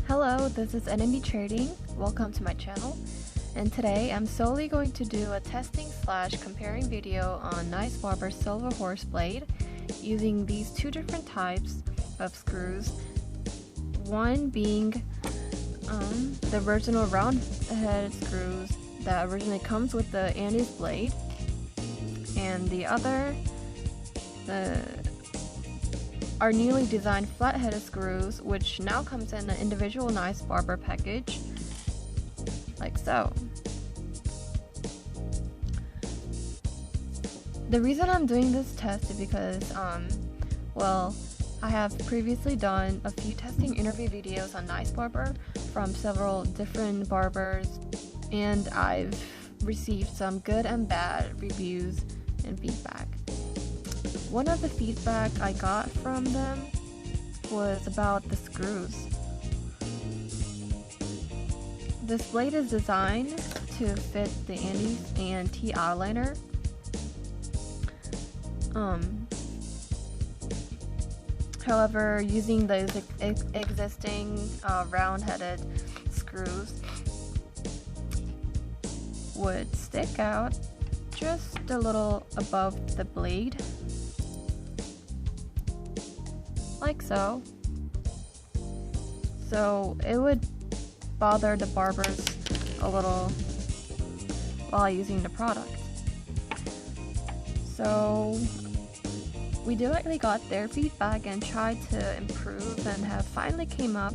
Hello, this is Enemy Trading. Welcome to my channel. And today I'm solely going to do a testing / comparing video on Nice Barber Silver Horse Blade using these two different types of screws. One being the original round head screws that originally comes with the Andes blade, and the other our newly designed flat-headed screws, which now comes in an individual Nice Barber package, like so. The reason I'm doing this test is because, well, I have previously done a few testing interview videos on Nice Barber from several different barbers, and I've received some good and bad reviews and feedback. One of the feedback I got from them was about the screws. This blade is designed to fit the Andes and T eyeliner. However, using those existing round-headed screws would stick out just a little above the blade, like so. So it would bother the barbers a little while using the product. So we directly got their feedback and tried to improve, and have finally came up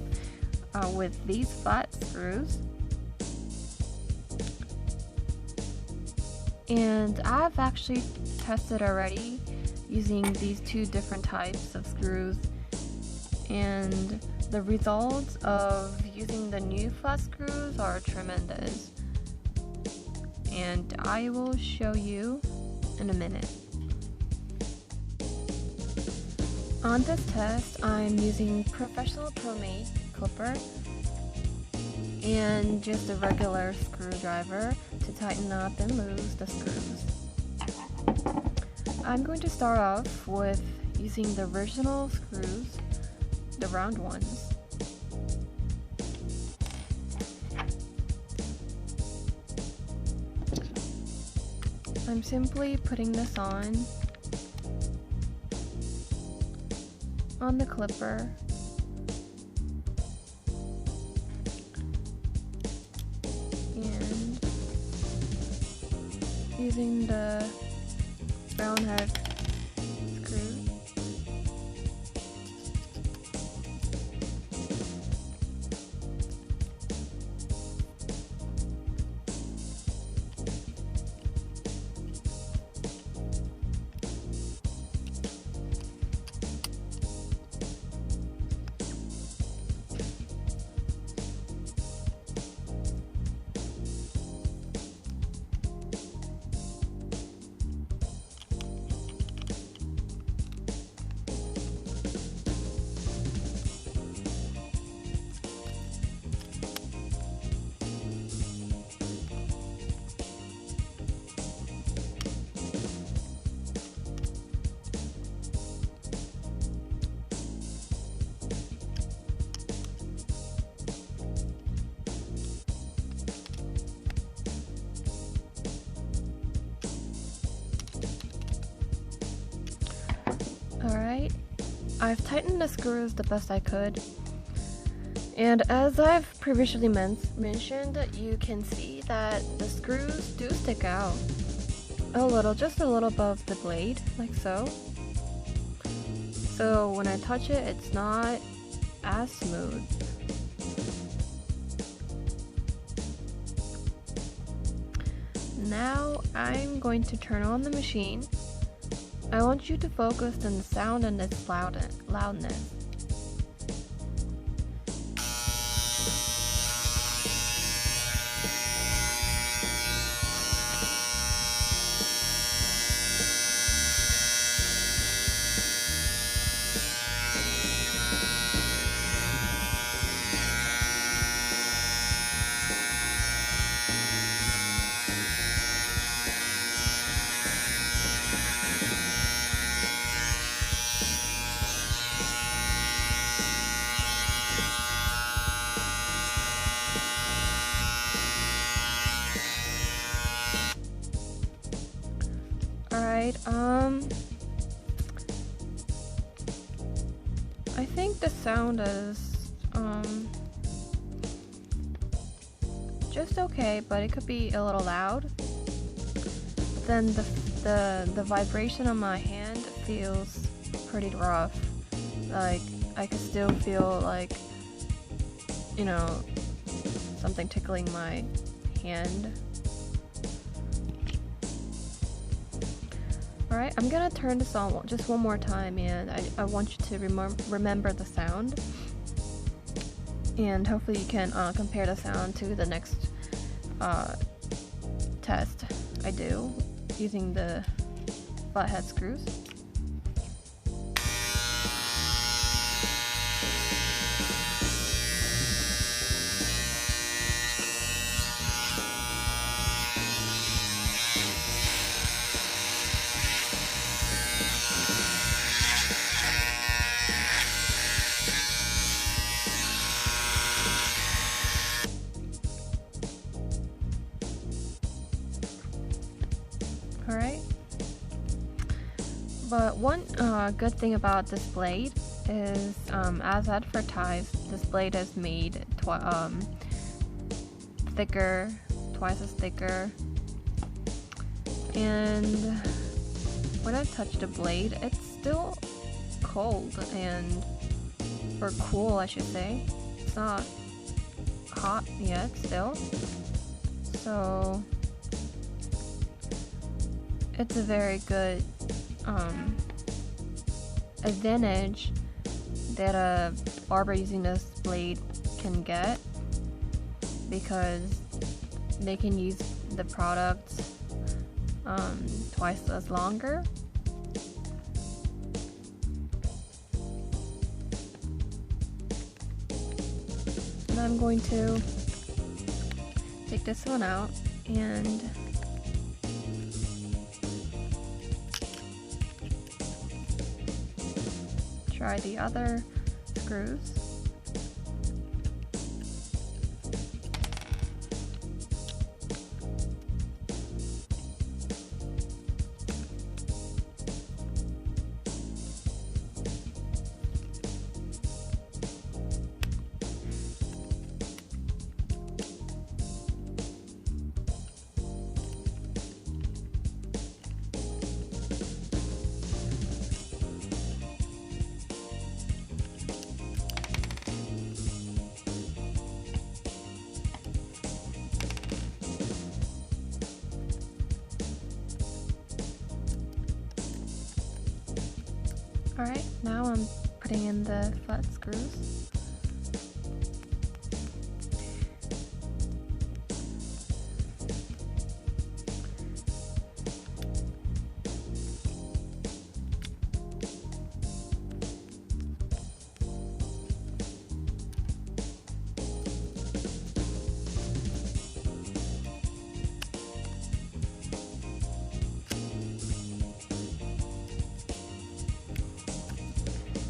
with these flat screws. And I've actually tested already using these two different types of screws, and the results of using the new flat screws are tremendous, and I will show you in a minute. On this test, I'm using professional ProMate clipper and just a regular screwdriver to tighten up and loose the screws. I'm going to start off with using the original screws, the round ones. I'm simply putting this on the clipper, and using the round head screw. Alright, I've tightened the screws the best I could, and as I've previously mentioned, you can see that the screws do stick out a little, just a little above the blade, like so. So when I touch it, it's not as smooth. Now I'm going to turn on the machine. I want you to focus on the sound and its loudness. Alright, I think the sound is, just okay, but it could be a little loud. But then the vibration on my hand feels pretty rough. Like, I could still feel like, you know, something tickling my hand. Alright, I'm gonna turn this on just one more time, and I want you to remember the sound. And hopefully you can compare the sound to the next test I do using the flathead screws. Alright, but one good thing about this blade is, as advertised, this blade is made thicker, twice as thicker, and when I touch the blade, it's still cold or cool, I should say. It's not hot yet still, so it's a very good advantage that a barber using this blade can get, because they can use the product twice as longer. And I'm going to take this one out and try the other screws. Alright, now I'm putting in the flat screws.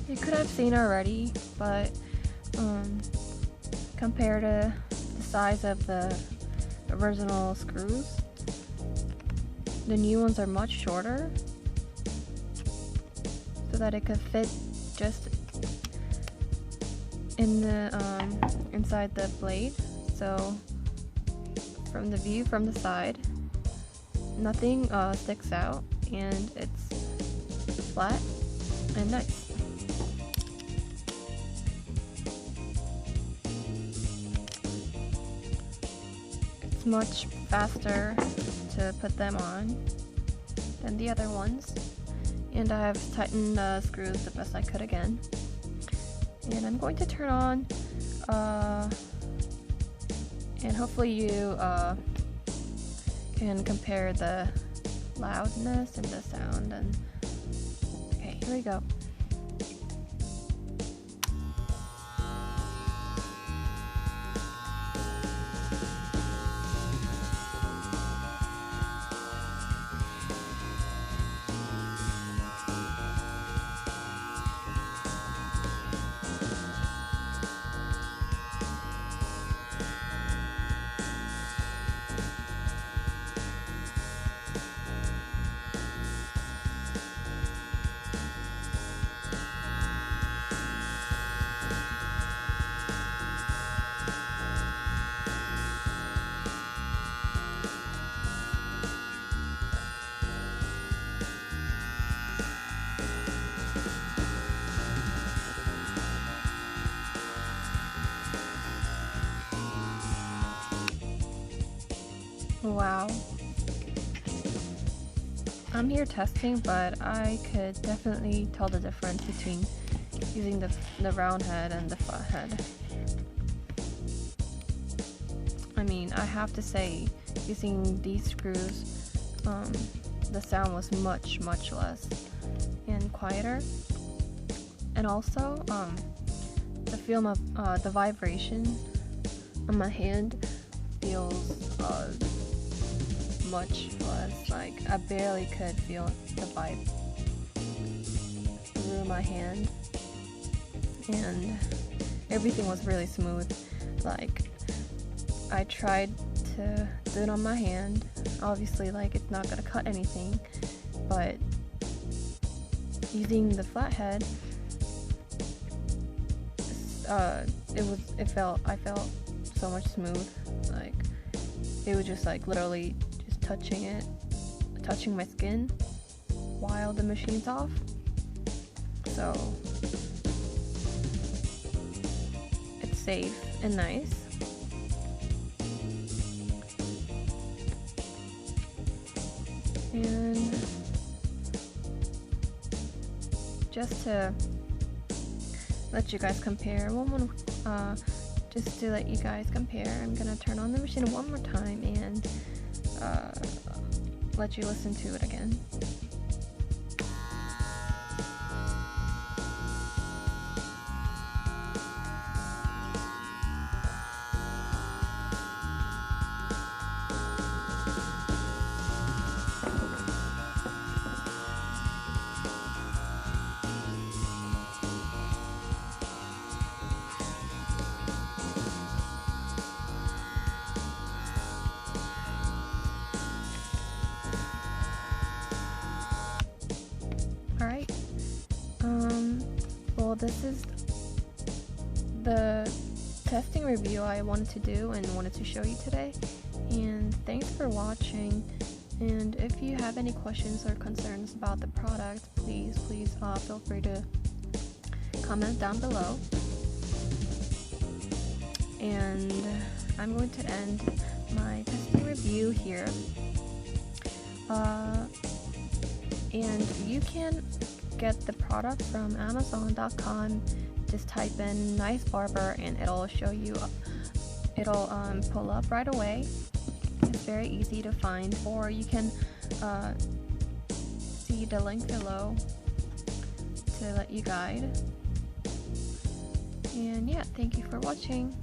You could have seen already, but compared to the size of the original screws, the new ones are much shorter, so that it could fit just in the inside the blade. So from the view from the side, nothing sticks out, and it's flat and nice. It's much faster to put them on than the other ones, and I have tightened the screws the best I could again. And I'm going to turn on, and hopefully you can compare the loudness and the sound. And okay, here we go. Wow. I'm here testing, but I could definitely tell the difference between using the round head and the flat head. I mean, I have to say, using these screws, the sound was much less and quieter. And also, the feel of the vibration on my hand feels much less. Like, I barely could feel the vibe through my hand, and everything was really smooth. Like, I tried to do it on my hand. Obviously, like, it's not gonna cut anything, but using the flathead, I felt so much smooth. Like, it was just like literally just touching my skin while the machine's off. So it's safe and nice. And just to let you guys compare, just to let you guys compare, I'm gonna turn on the machine one more time and let you listen to it again. Alright, well, this is the testing review I wanted to do and wanted to show you today, and thanks for watching. And if you have any questions or concerns about the product, please feel free to comment down below. And I'm going to end my testing review here. And you can get the product from Amazon.com. Just type in Nice Barber and it'll show you, it'll pull up right away. It's very easy to find, or you can see the link below to let you guide. And yeah, thank you for watching.